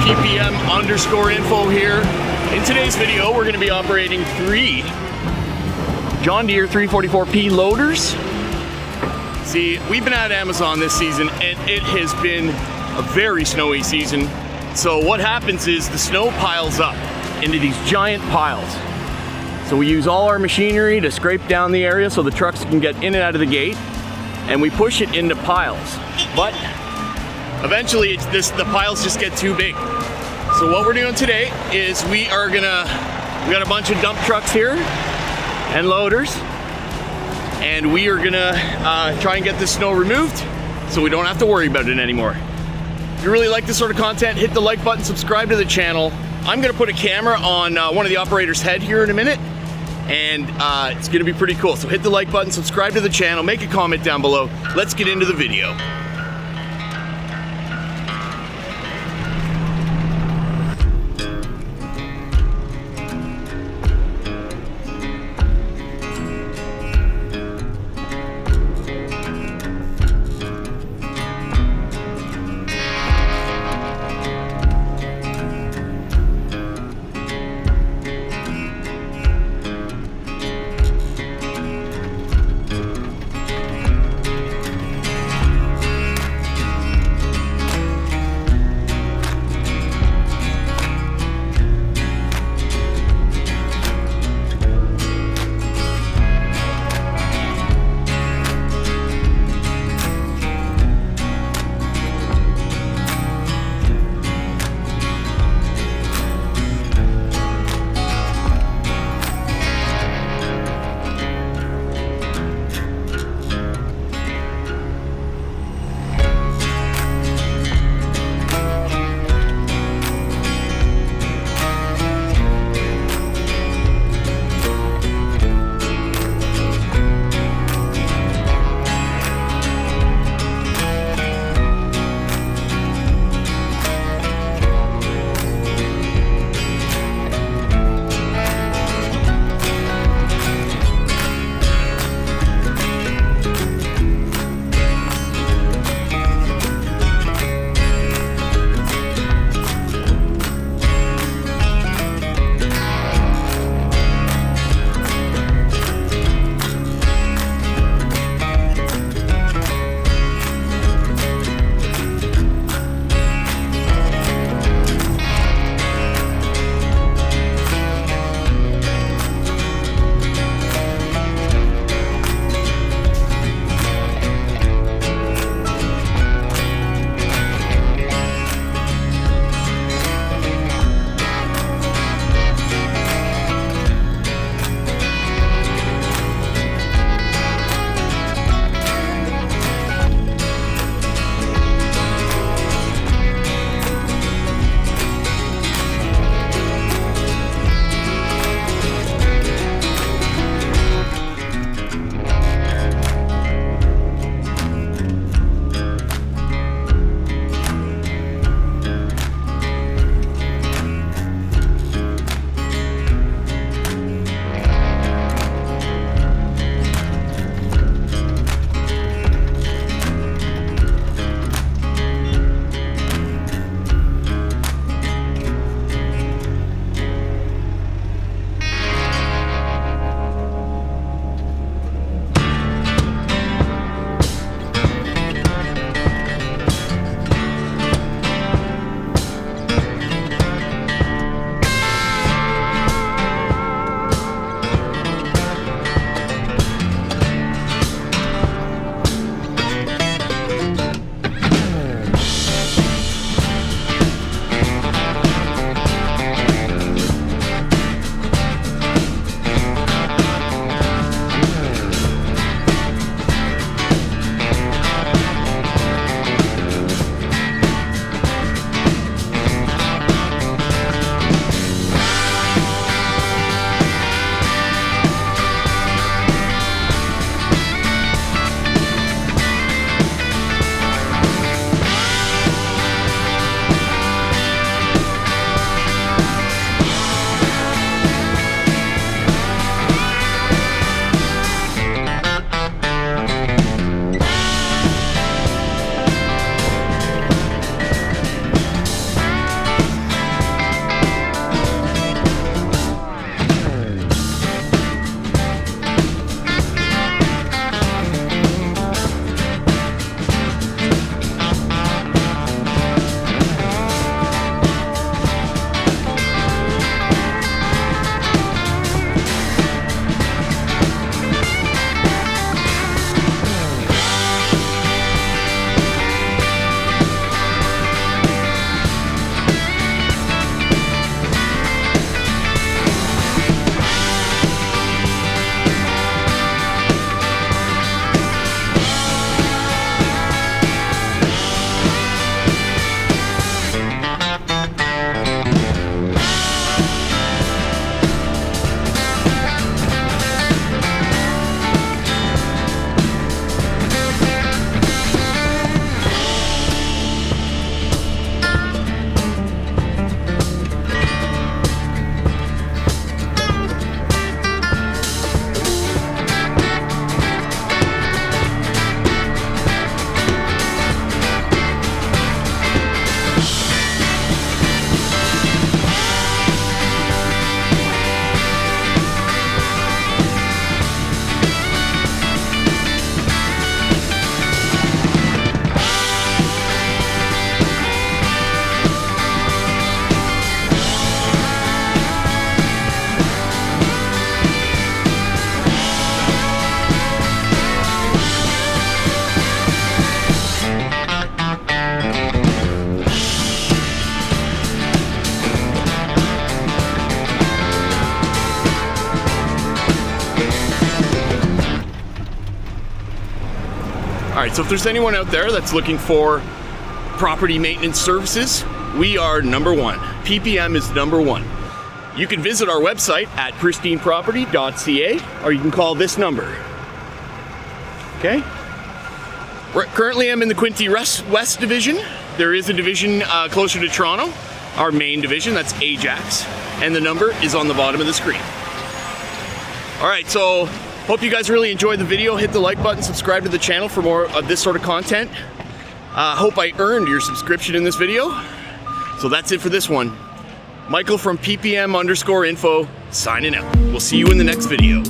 ppm_info here. In today's video, we're going to be operating 3 John Deere 344P loaders. See, we've been at Amazon this season and it has been a very snowy season. So what happens is the snow piles up into these giant piles. So we use all our machinery to scrape down the area so the trucks can get in and out of the gate, and we push it into piles. But eventually the piles just get too big. So what we're doing today is we got a bunch of dump trucks here and loaders, and we are gonna try and get this snow removed so we don't have to worry about it anymore. If you really like this sort of content, hit the like button, subscribe to the channel. I'm gonna put a camera on one of the operator's head here in a minute, and it's gonna be pretty cool. So hit the like button, subscribe to the channel, make a comment down below. Let's get into the video. right, so if there's anyone out there that's looking for property maintenance services, we are #1. PPM is #1. You can visit our website at pristineproperty.ca, or you can call this number. Okay? Currently I'm in the Quinte West division. There is a division closer to Toronto, our main division, that's Ajax, and the number is on the bottom of the screen. All right, so hope you guys really enjoyed the video. Hit the like button, subscribe to the channel for more of this sort of content. Hope I earned your subscription in this video. So that's it for this one. Michael from PPM_info signing out. We'll see you in the next video.